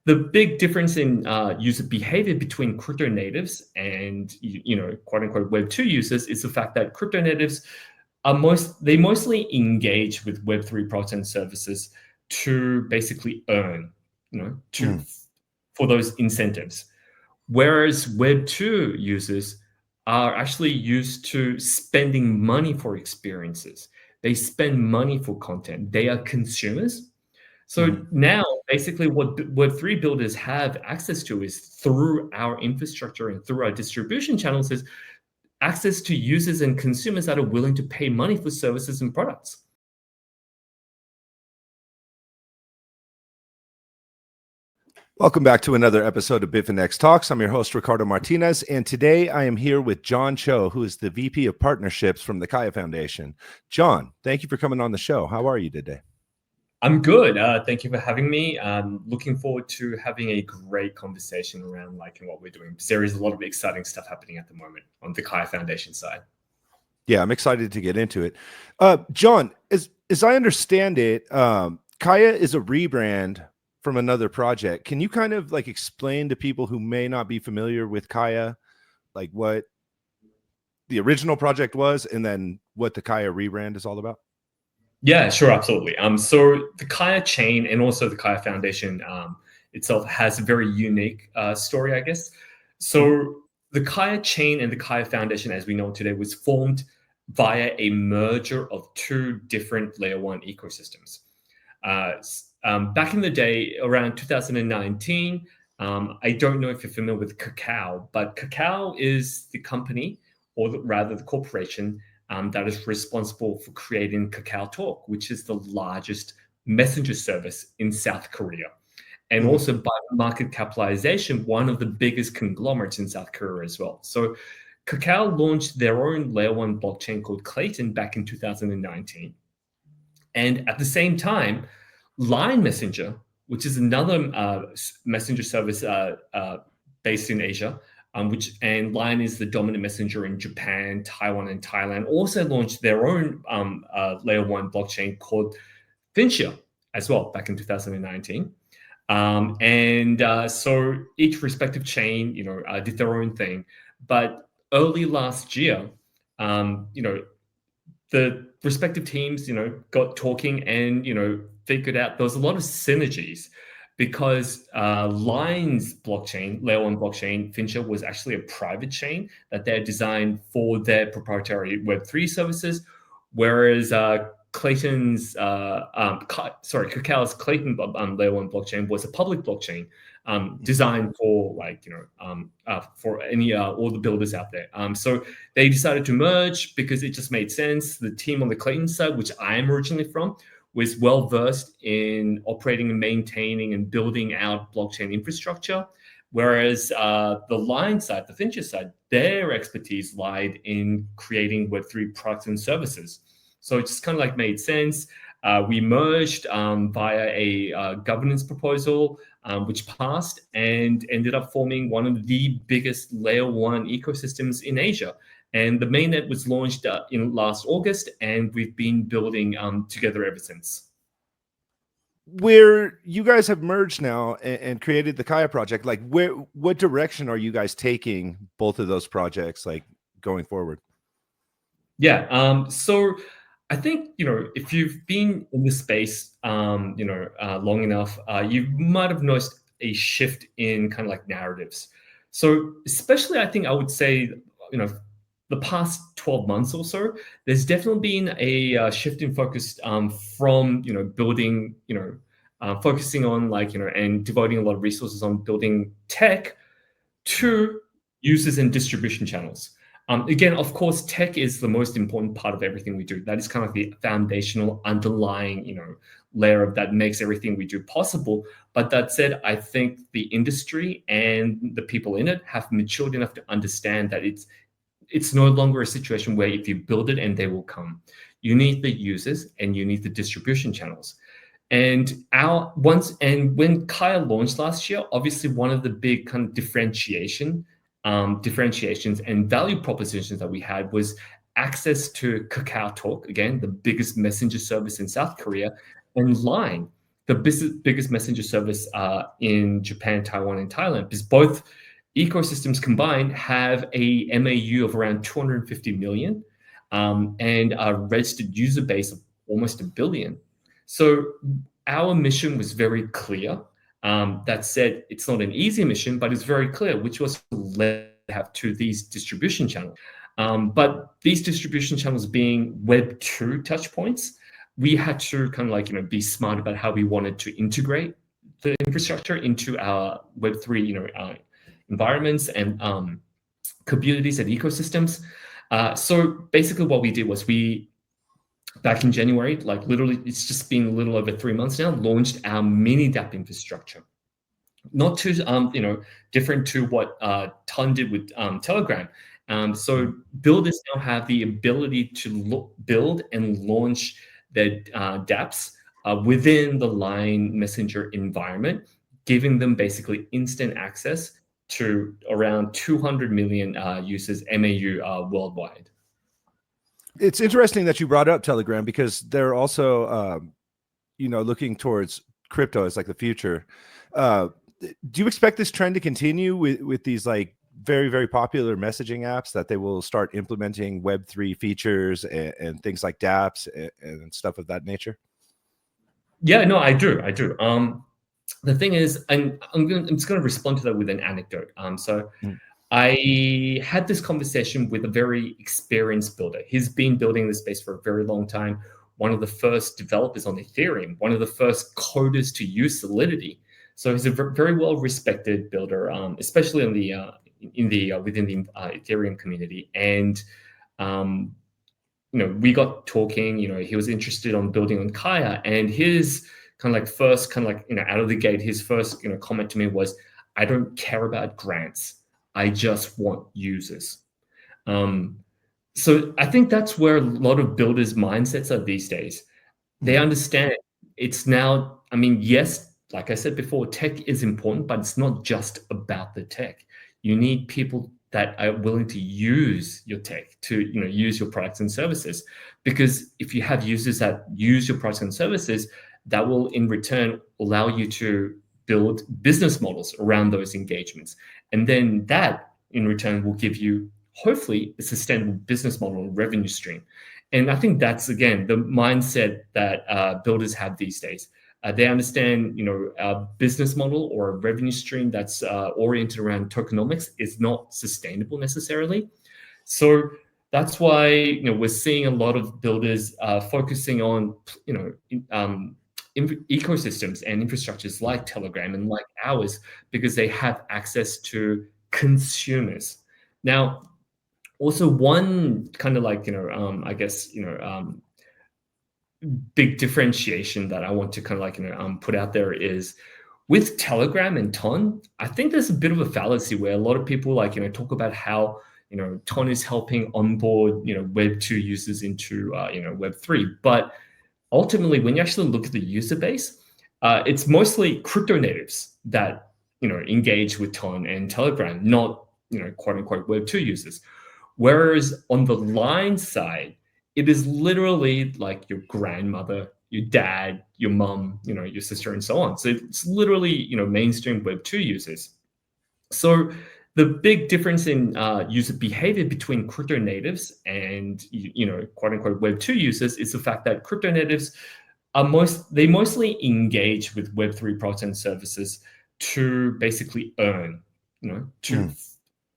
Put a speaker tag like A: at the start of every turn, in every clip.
A: the big difference in user behavior between crypto natives and quote unquote Web2 users is the fact that crypto natives they mostly engage with Web3 products and services to basically earn, for those incentives. Whereas Web2 users are actually used to spending money for experiences. They spend money for content. They are consumers. So now, basically, what Web3 builders have access to is through our infrastructure and through our distribution channels is access to users and consumers that are willing to pay money for services and products.
B: Welcome back to another episode of Bitfinex Talks. I'm your host, Ricardo Martinez, and today I am here with John Cho, who is the VP of Partnerships from the Kaia Foundation. John, thank you for coming on the show. How are you today?
A: I'm good. Thank you for having me. I'm looking forward to having a great conversation around what we're doing. Because there is a lot of exciting stuff happening at the moment on the Kaia Foundation side.
B: Yeah, I'm excited to get into it. John, as I understand it, Kaia is a rebrand from another project. Can you kind of explain to people who may not be familiar with Kaia, what the original project was and then what the Kaia rebrand is all about?
A: Yeah, sure, absolutely. So the Kaia chain and also the Kaia Foundation itself has a very unique story, I guess. So the Kaia chain and the Kaia Foundation, as we know today, was formed via a merger of two different layer one ecosystems. Back in the day, around 2019, I don't know if you're familiar with Kakao, but Kakao is the company, or rather the corporation, that is responsible for creating Kakao Talk, which is the largest messenger service in South Korea. And also by market capitalization, one of the biggest conglomerates in South Korea as well. So Kakao launched their own layer one blockchain called Clayton back in 2019. And at the same time, Line Messenger, which is another messenger service based in Asia, and Line is the dominant messenger in Japan, Taiwan, and Thailand, also launched their own layer one blockchain called Finschia as well back in 2019. So each respective chain, did their own thing. But early last year, the respective teams, got talking and, figured out there was a lot of synergies because Line's blockchain, layer one blockchain, Finschia, was actually a private chain that they had designed for their proprietary Web3 services, whereas Clayton's, Kakao's Clayton layer one blockchain was a public blockchain designed for all the builders out there. So they decided to merge because it just made sense. The team on the Clayton side, which I am originally from, was well versed in operating and maintaining and building out blockchain infrastructure, whereas the Line side, the Finschia side, their expertise lied in creating Web3 products and services. So it just kind of made sense. We merged via a governance proposal, which passed and ended up forming one of the biggest layer one ecosystems in Asia. And the mainnet was launched in last August, and we've been building together ever since.
B: Where you guys have merged now and created the Kaia project, what direction are you guys taking both of those projects, going forward?
A: Yeah, so I think, if you've been in this space, long enough, you might have noticed a shift in kind of narratives. So especially, I think I would say, the past 12 months or so, there's definitely been a shift in focus from, building, focusing on and devoting a lot of resources on building tech to users and distribution channels. Again, of course, tech is the most important part of everything we do. That is kind of the foundational underlying, layer of that makes everything we do possible. But that said, I think the industry and the people in it have matured enough to understand that it's no longer a situation where if you build it and they will come. You need the users and you need the distribution channels. And when Kaia launched last year, obviously one of the big kind of differentiations and value propositions that we had was access to Kakao Talk, again, the biggest messenger service in South Korea, and Line, the biggest messenger service in Japan, Taiwan, and Thailand, because both ecosystems combined have a MAU of around 250 million and a registered user base of almost 1 billion. So our mission was very clear. That said, it's not an easy mission, but it's very clear, which was to have to these distribution channels. But these distribution channels being Web2 touch points, we had to kind of like, be smart about how we wanted to integrate the infrastructure into our Web3, environments and communities and ecosystems. So basically what we did was back in January, like literally, it's just been a little over 3 months now, launched our MiniDApp infrastructure. Not too, different to what Ton did with Telegram. So builders now have the ability to build and launch their dApps within the Line Messenger environment, giving them basically instant access to around 200 million users MAU worldwide.
B: It's interesting that you brought up Telegram, because they're also, looking towards crypto as like the future. Do you expect this trend to continue with these like very, very popular messaging apps, that they will start implementing Web3 features and things like dApps and stuff of that nature?
A: Yeah, no, I do. The thing is, and I'm just going to respond to that with an anecdote. I had this conversation with a very experienced builder. He's been building this space for a very long time. One of the first developers on Ethereum, one of the first coders to use Solidity. So he's a very well-respected builder, especially within the Ethereum community. And we got talking. He was interested on building on Kaia, and his kind of like first out of the gate, his first comment to me was, "I don't care about grants. I just want users." So I think that's where a lot of builders' mindsets are these days. They understand it's now, yes, like I said before, tech is important, but it's not just about the tech. You need people that are willing to use your tech, to use your products and services. Because if you have users that use your products and services, that will in return allow you to build business models around those engagements. And then that in return will give you, hopefully, a sustainable business model and revenue stream. And I think that's, again, the mindset that builders have these days. They understand, a business model or a revenue stream that's oriented around tokenomics is not sustainable necessarily. So that's why, we're seeing a lot of builders focusing on, ecosystems and infrastructures like Telegram and like ours, because they have access to consumers. Now, also one kind of like, big differentiation that I want to kind of like, put out there is with Telegram and Ton, I think there's a bit of a fallacy where a lot of people like, talk about how, Ton is helping onboard, Web2 users into, Web3. But ultimately, when you actually look at the user base, it's mostly crypto natives that, engage with Ton and Telegram, not, quote unquote Web2 users. Whereas on the Line side, it is literally like your grandmother, your dad, your mom, your sister, and so on. So it's literally, mainstream Web2 users. So the big difference in user behavior between crypto natives and, quote unquote Web2 users is the fact that crypto natives they mostly engage with Web3 products and services to basically earn,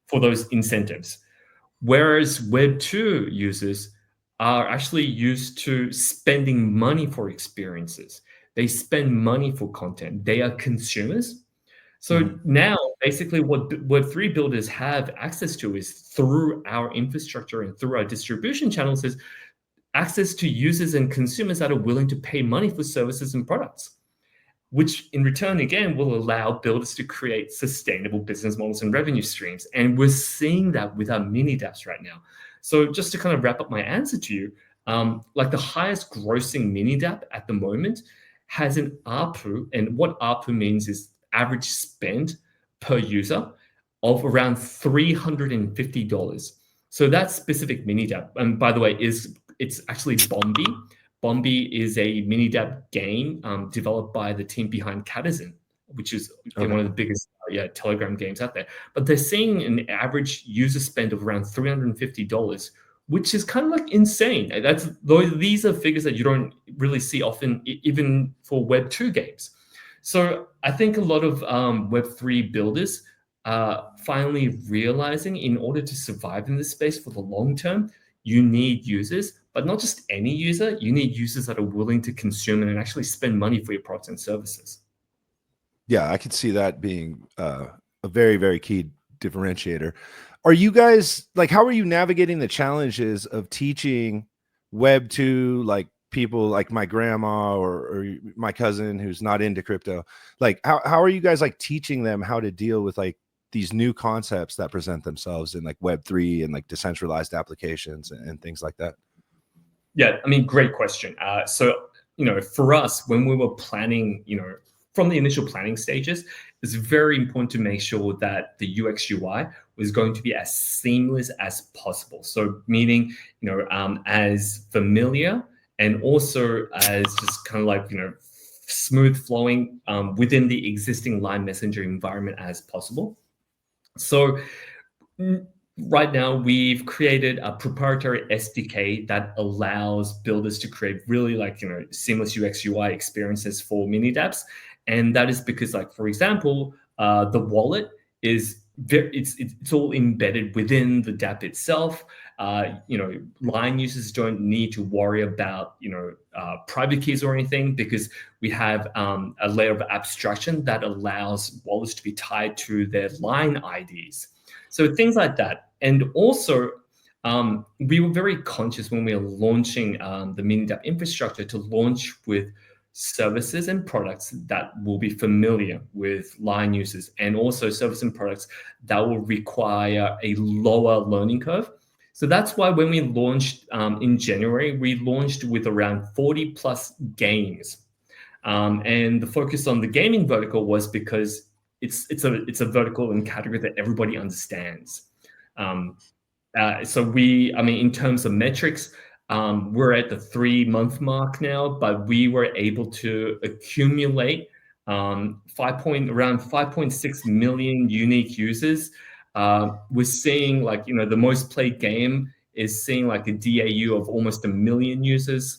A: for those incentives. Whereas Web2 users are actually used to spending money for experiences. They spend money for content. They are consumers. So now, basically, what Web3 builders have access to is through our infrastructure and through our distribution channels is access to users and consumers that are willing to pay money for services and products, which in return, again, will allow builders to create sustainable business models and revenue streams. And we're seeing that with our MiniDApps right now. So just to kind of wrap up my answer to you, like the highest grossing MiniDApp at the moment has an ARPU, and what ARPU means is average spend per user of around $350. So that specific MiniDApp, and by the way, it's actually Bombie. Bombie is a MiniDApp game developed by the team behind Catizen, which is
B: Okay.
A: one of the biggest Telegram games out there. But they're seeing an average user spend of around $350, which is kind of like insane. These are figures that you don't really see often, even for Web2 games. So I think a lot of Web3 builders are finally realizing, in order to survive in this space for the long term, you need users, but not just any user. You need users that are willing to consume and actually spend money for your products and services.
B: Yeah, I could see that being a very, very key differentiator. Are you guys like, how are you navigating the challenges of teaching Web 2, like people like my grandma or my cousin who's not into crypto? Like, how are you guys like teaching them how to deal with like these new concepts that present themselves in like Web 3 and like decentralized applications and things like that?
A: Yeah, I mean, great question. So, for us, when we were planning, from the initial planning stages, it's very important to make sure that the UX UI was going to be as seamless as possible. So, meaning, as familiar and also as just kind of like, smooth flowing within the existing Line Messenger environment as possible. So, right now, we've created a proprietary SDK that allows builders to create really seamless UX UI experiences for MiniDApps, and that is because, like, for example, the wallet is it's all embedded within the DApp itself. Line users don't need to worry about private keys or anything, because we have a layer of abstraction that allows wallets to be tied to their line IDs. So things like that. And also, we were very conscious when we were launching the MiniDApp infrastructure to launch with services and products that will be familiar with Line users, and also services and products that will require a lower learning curve. So that's why when we launched in January, we launched with around 40 plus games. And the focus on the gaming vertical was because it's a vertical and category that everybody understands. So in terms of metrics, we're at the 3-month mark now, but we were able to accumulate around 5.6 million unique users. We're seeing the most played game is seeing like a DAU of almost 1 million users.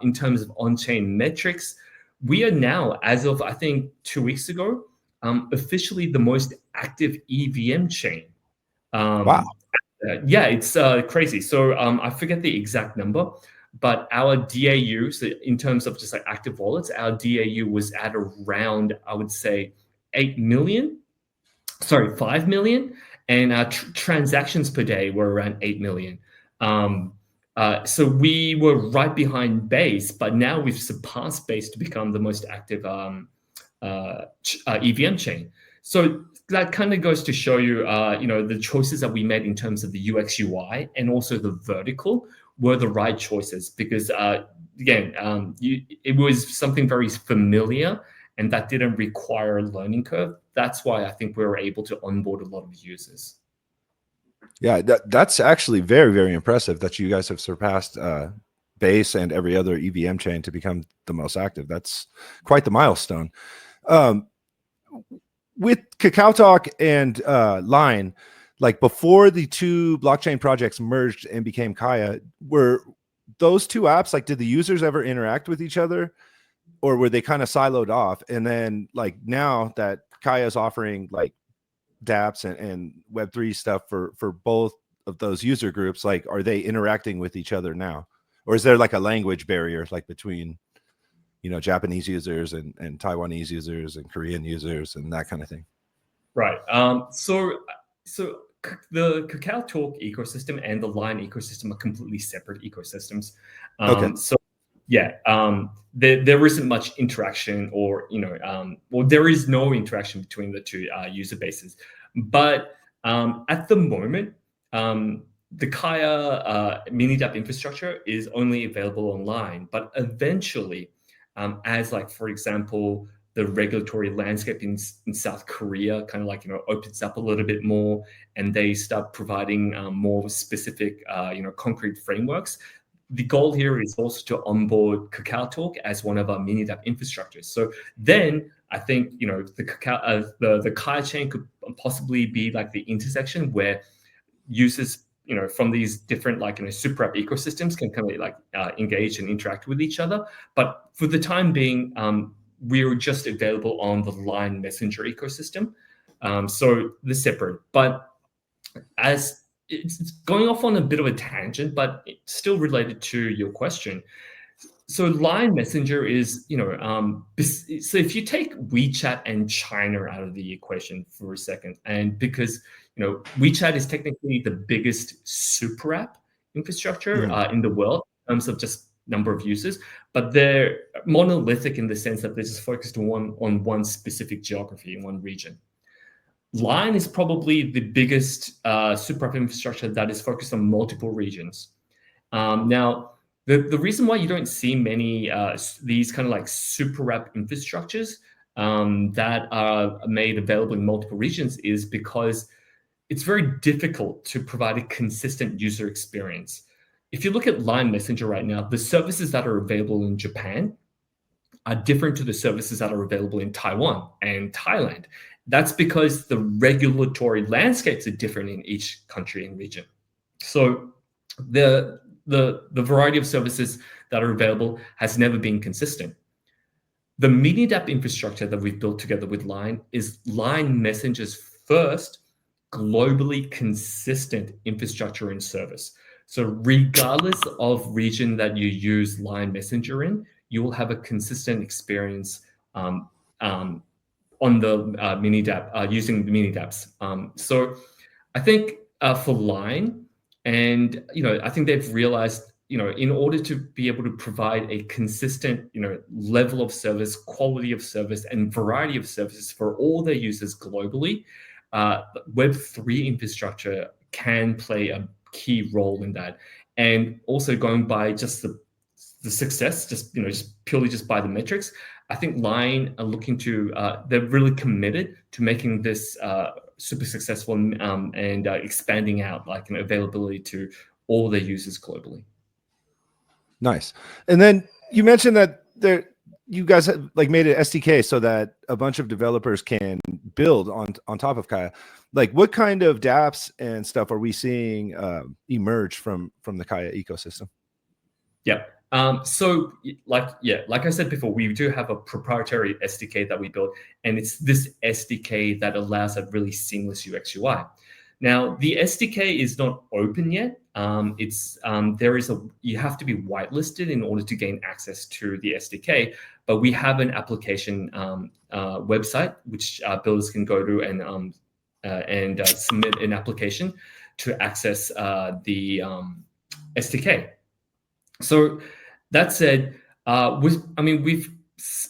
A: In terms of on-chain metrics, we are now, as of I think 2 weeks ago, officially the most active EVM chain.
B: Wow.
A: Yeah, it's crazy. So I forget the exact number, but our DAU, so in terms of just like active wallets, our DAU was at around, I would say, 5 million, and our transactions per day were around 8 million. So we were right behind Base, but now we've surpassed Base to become the most active EVM chain. So that kind of goes to show you, the choices that we made in terms of the UX UI and also the vertical were the right choices, because again, it was something very familiar and that didn't require a learning curve. That's why I think we were able to onboard a lot of users.
B: Yeah, that's actually very, very impressive that you guys have surpassed Base and every other EVM chain to become the most active. That's quite the milestone. With Kakao Talk and Line, like before the two blockchain projects merged and became Kaia, were those two apps, like, did the users ever interact with each other, or were they kind of siloed off? And then like now that Kaia is offering like dApps and Web3 stuff for both of those user groups, like, are they interacting with each other now, or is there like a language barrier like between Japanese users and Taiwanese users and Korean users and that kind of thing?
A: Right. So the Kakao Talk ecosystem and the Line ecosystem are completely separate ecosystems.
B: Okay.
A: So yeah, there isn't much interaction, or there is no interaction between the two user bases. But at the moment, the Kaia MiniDApp infrastructure is only available online. But eventually, as like, for example, the regulatory landscape in South Korea kind of opens up a little bit more, and they start providing more specific concrete frameworks, the goal here is also to onboard Kakao Talk as one of our MiniDApp infrastructures. So then I think, you know, the Kaia chain could possibly be like the intersection where users, you know, from these different, like, you know, super app ecosystems can kind of like engage and interact with each other. But for the time being, we're just available on the Line Messenger ecosystem. So they're separate. But as it's going off on a bit of a tangent, but it's still related to your question. So Line Messenger is, you know, so if you take WeChat and China out of the equation for a second, and because, you know, WeChat is technically the biggest super app infrastructure in the world in terms of just number of users, but they're monolithic in the sense that they're just focused on one specific geography in one region. Line is probably the biggest super app infrastructure that is focused on multiple regions. Now, the reason why you don't see many these kind of like super app infrastructures that are made available in multiple regions is because it's very difficult to provide a consistent user experience. If you look at Line Messenger right now, the services that are available in Japan are different to the services that are available in Taiwan and Thailand. That's because the regulatory landscapes are different in each country and region. So the variety of services that are available has never been consistent. The MiniDApp infrastructure that we've built together with Line is Line Messenger's first globally consistent infrastructure and service. So regardless of region that you use Line Messenger in, you will have a consistent experience on the MiniDApp using the MiniDApps. So I think for Line, and you know, I think they've realized, you know, in order to be able to provide a consistent, you know, level of service, quality of service, and variety of services for all their users globally, Web3 infrastructure can play a key role in that. And also going by just the success, just, you know, just purely just by the metrics, I think Line are looking to, they're really committed to making this super successful and expanding out, like, you know, availability to all their users globally.
B: Nice. And then you mentioned that you guys have like made an SDK so that a bunch of developers can build on top of Kaia. Like, what kind of dApps and stuff are we seeing emerge from the Kaia ecosystem?
A: Yeah. So like I said before, we do have a proprietary SDK that we built, and it's this SDK that allows a really seamless UX UI. Now, the SDK is not open yet. You have to be whitelisted in order to gain access to the SDK, but we have an application website which builders can go to and submit an application to access the SDK. So that said, we've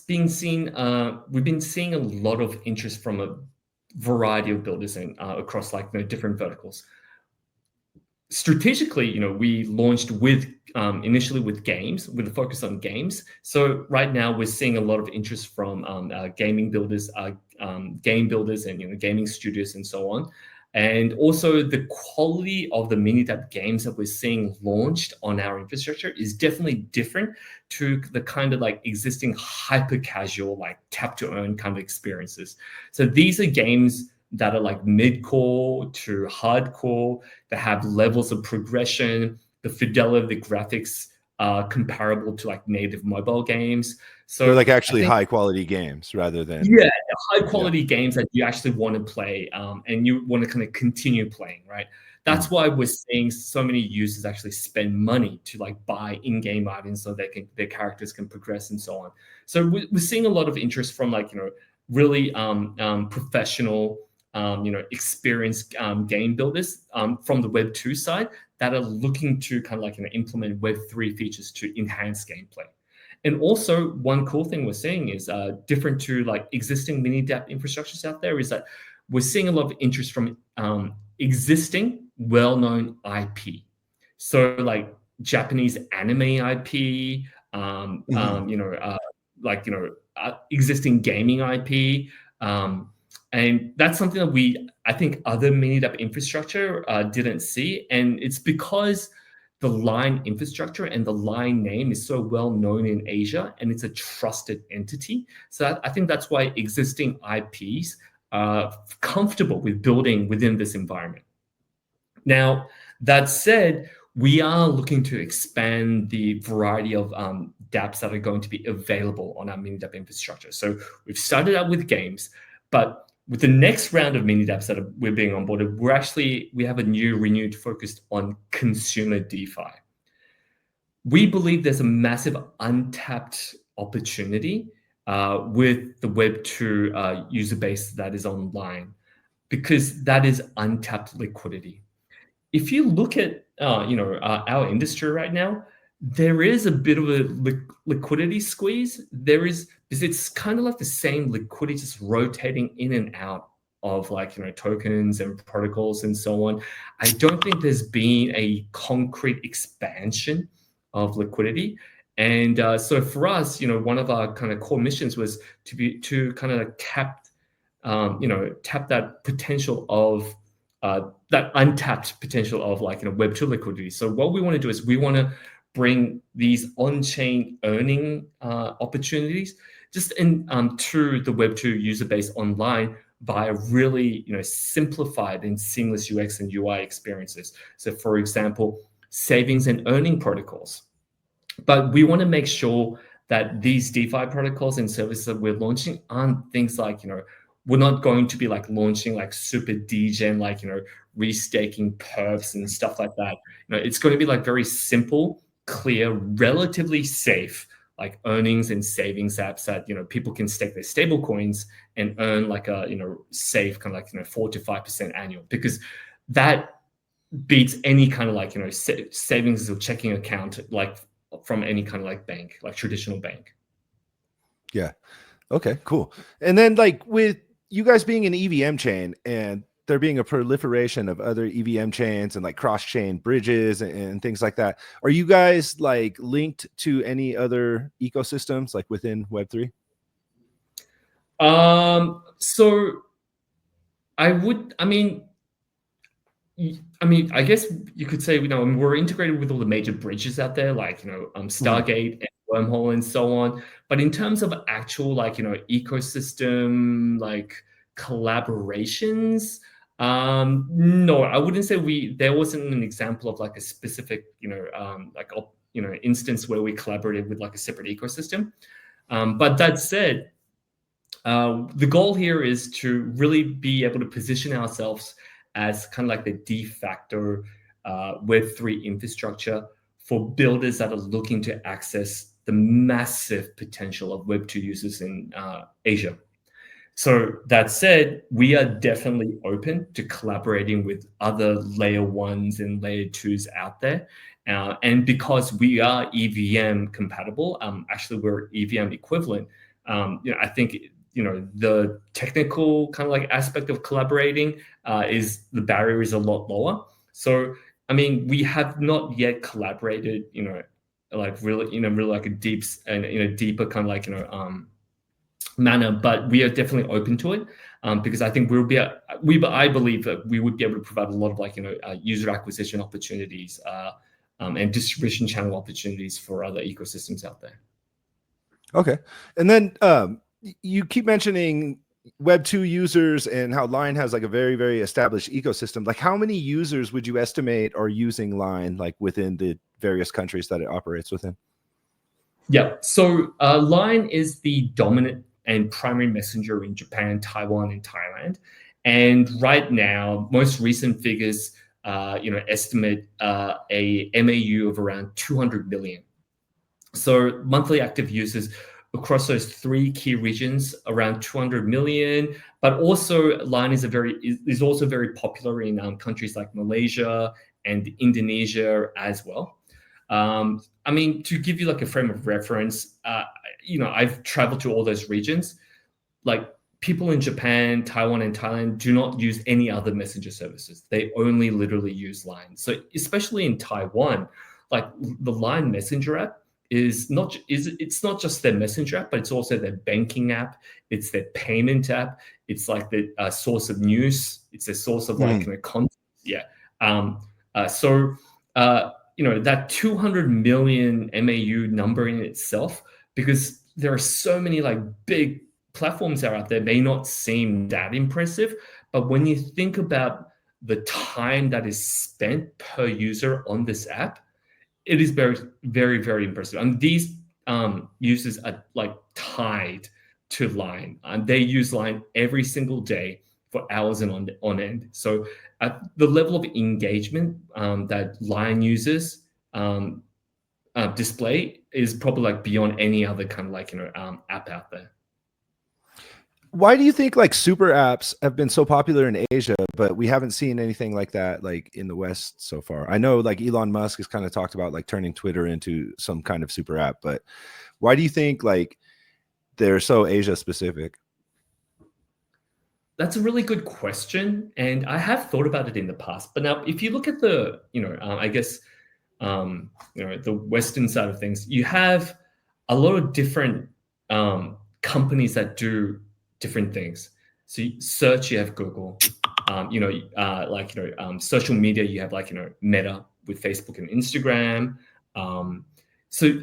A: been seeing a lot of interest from a variety of builders and across, like, you know, different verticals. Strategically, you know, we launched with initially with games, with a focus on games. So right now we're seeing a lot of interest from gaming builders, game builders, and, you know, gaming studios and so on. And also the quality of the MiniDApp games that we're seeing launched on our infrastructure is definitely different to the kind of like existing hyper casual, like tap to earn kind of experiences. So these are games that are like mid-core to hardcore, that have levels of progression, the fidelity of the graphics are comparable to like native mobile games. So
B: they're like actually high quality games rather than
A: high quality games that you actually want to play and you want to kind of continue playing, right? That's why we're seeing so many users actually spend money to like buy in-game items so their characters can progress and so on. So we're seeing a lot of interest from, like, you know, really professional, you know, experienced game builders from the Web2 side that are looking to kind of like, you know, implement Web3 features to enhance gameplay. And also, one cool thing we're seeing is different to like existing MiniDApp infrastructures out there, is that we're seeing a lot of interest from existing well-known IP. So like Japanese anime IP, you know, existing gaming IP. And that's something that I think other MiniDApp infrastructure didn't see. And it's because the Line infrastructure and the Line name is so well known in Asia, and it's a trusted entity. So I think that's why existing IPs are comfortable with building within this environment. Now, that said, we are looking to expand the variety of dApps that are going to be available on our MiniDApp infrastructure. So we've started out with games, but with the next round of MiniDApps that we're being onboarded, we have a new renewed focus on consumer DeFi. We believe there's a massive untapped opportunity with the Web2 user base that is online, because that is untapped liquidity. If you look at our industry right now, there is a bit of a liquidity squeeze. Because it's kind of like the same liquidity just rotating in and out of tokens and protocols and so on. I don't think there's been a concrete expansion of liquidity. And so for us, one of our kind of core missions was to kind of tap that potential of that untapped potential of Web2 liquidity. So what we want to do is we want to bring these on-chain earning opportunities just to the Web2 user base online via really simplified and seamless UX and UI experiences. So for example, savings and earning protocols. But we want to make sure that these DeFi protocols and services that we're launching aren't things like, we're not going to be launching super degen, restaking perps and stuff like that. It's going to be very simple, clear, relatively safe, earnings and savings apps that people can stake their stable coins and earn a safe kind of 4 to 5% annual, because that beats any kind of savings or checking account from any kind of bank, traditional bank.
B: Yeah. Okay, cool. And then with you guys being an EVM chain and there being a proliferation of other EVM chains and cross-chain bridges and things like that, are you guys linked to any other ecosystems within Web3?
A: So I guess you could say, we're integrated with all the major bridges out there, Stargate and Wormhole and so on. But in terms of actual, ecosystem, collaborations, no, I wouldn't say there wasn't an example of a specific, instance where we collaborated with a separate ecosystem. But that said, the goal here is to really be able to position ourselves as kind of the de facto Web3 infrastructure for builders that are looking to access the massive potential of Web2 users in Asia. So that said, we are definitely open to collaborating with other layer 1s and layer 2s out there. And because we are EVM compatible, actually we're EVM equivalent, I think the technical kind of aspect of collaborating is the barrier is a lot lower. So, we have not yet collaborated, really, really a deep and, deeper kind of manner, but we are definitely open to it because I think I believe that we would be able to provide a lot of user acquisition opportunities and distribution channel opportunities for other ecosystems out there.
B: Okay. And then you keep mentioning Web2 users and how Line has a very, very established ecosystem. How many users would you estimate are using Line within the various countries that it operates within?
A: Yeah. So Line is the dominant and primary messenger in Japan, Taiwan, and Thailand. And right now, most recent figures, estimate a MAU of around 200 million. So monthly active users across those 3 key regions, around 200 million. But also, Line is also very popular in countries like Malaysia and Indonesia as well. To give you a frame of reference, I've traveled to all those regions. People in Japan, Taiwan, and Thailand do not use any other messenger services. They only literally use Line. So especially in Taiwan, the Line messenger app it's not just their messenger app, but it's also their banking app. It's their payment app. It's the source of news. It's a source of content. Yeah. that 200 million MAU number in itself, because there are so many like big platforms that are out there, may not seem that impressive. But when you think about the time that is spent per user on this app, it is very, very, very impressive. And these users are like tied to Line, and they use Line every single day for hours and on end. So the level of engagement that Line users display is probably like beyond any other kind of like app out there.
B: Why do you think like super apps have been so popular in Asia, but we haven't seen anything like that like in the West so far? I know like Elon Musk has kind of talked about like turning Twitter into some kind of super app, but why do you think like they're so Asia specific?
A: That's a really good question, and I have thought about it in the past. But now, if you look at the, I guess, the Western side of things, you have a lot of different companies that do different things. So search, you have Google. Social media, you have like Meta with Facebook and Instagram. So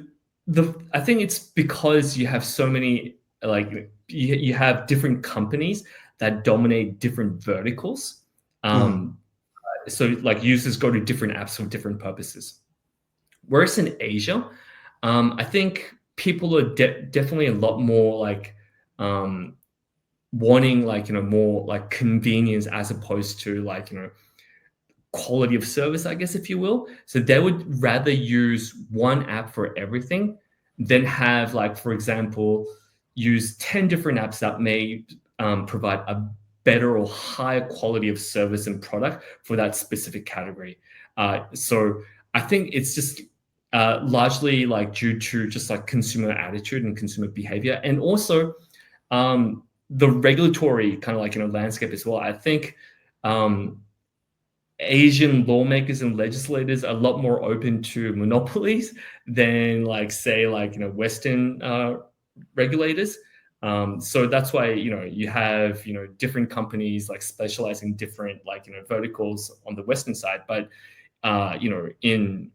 A: I think it's because you have so many like you have different companies that dominate different verticals. So like users go to different apps for different purposes. Whereas in Asia, I think people are definitely a lot more like wanting like more like convenience as opposed to like quality of service, I guess, if you will. So they would rather use one app for everything than have like, for example, use 10 different apps that may provide a better or higher quality of service and product for that specific category. So I think it's just largely like due to just like consumer attitude and consumer behavior, and also the regulatory kind of like landscape as well. I think Asian lawmakers and legislators are a lot more open to monopolies than like say like Western regulators. So that's why you have different companies like specializing different like verticals on the Western side, but in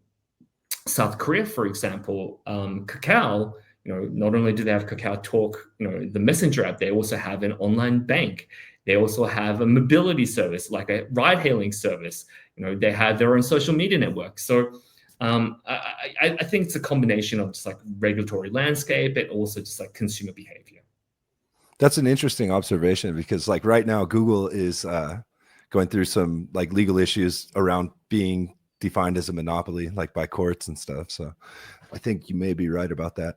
A: South Korea, for example, Kakao, not only do they have Kakao Talk, the messenger app, they also have an online bank. They also have a mobility service, like a ride-hailing service. They have their own social media network. So I think it's a combination of just like regulatory landscape and also just like consumer behavior.
B: That's an interesting observation, because like right now, Google is going through some like legal issues around being defined as a monopoly, like by courts and stuff. So I think you may be right about that.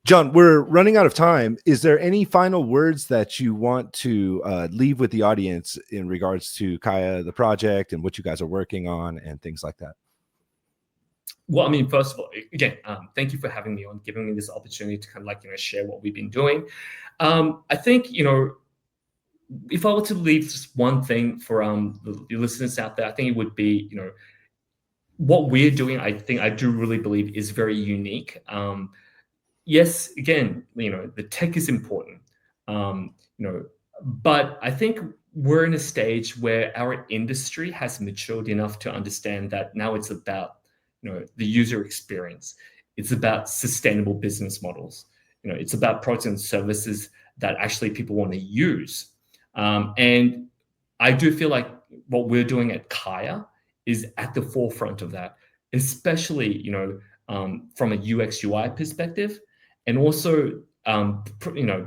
B: John, we're running out of time. Is there any final words that you want to leave with the audience in regards to Kaia, the project, and what you guys are working on and things like that?
A: Well, I mean, first of all, again, thank you for having me on, giving me this opportunity to kind of like, share what we've been doing. I think, if I were to leave just one thing for the listeners out there, I think it would be, what we're doing, I think I do really believe is very unique. Yes, again, the tech is important, but I think we're in a stage where our industry has matured enough to understand that now it's about, the user experience. It's about sustainable business models. It's about products and services that actually people want to use. And I do feel like what we're doing at Kaia is at the forefront of that, especially, from a UX UI perspective, and also,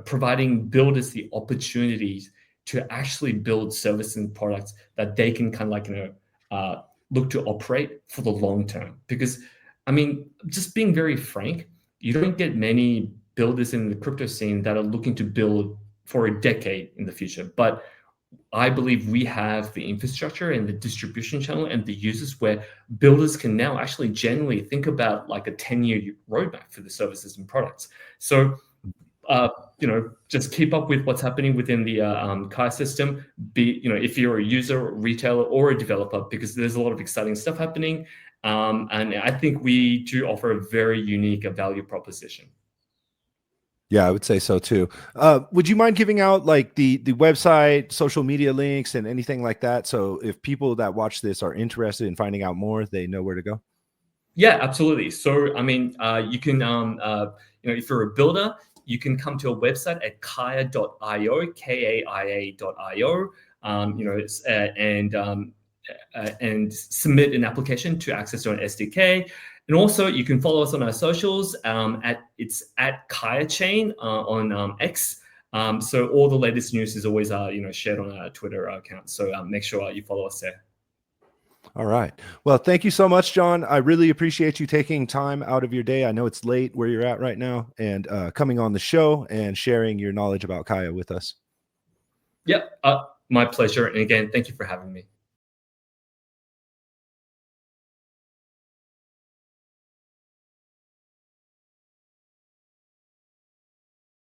A: providing builders the opportunities to actually build services and products that they can kind of like, look to operate for the long term. Because, I mean, just being very frank, you don't get many builders in the crypto scene that are looking to build for a decade in the future. But I believe we have the infrastructure and the distribution channel and the users where builders can now actually genuinely think about like a 10-year roadmap for the services and products. So, just keep up with what's happening within the Kaia system. If you're a user, retailer, or a developer, because there's a lot of exciting stuff happening. And I think we do offer a very unique value proposition.
B: Yeah, I would say so too. Would you mind giving out like the website, social media links, and anything like that? So if people that watch this are interested in finding out more, they know where to go.
A: Yeah, absolutely. So, I mean, you can, if you're a builder, you can come to a website at kaia.io, kaia.io, and submit an application to access to an SDK. And also, you can follow us on our socials. It's at Kaia Chain on X. So all the latest news is always, shared on our Twitter account. So make sure you follow us there.
B: All right. Well, thank you so much, John. I really appreciate you taking time out of your day. I know it's late where you're at right now, and coming on the show and sharing your knowledge about Kaia with us.
A: Yeah, my pleasure. And again, thank you for having me.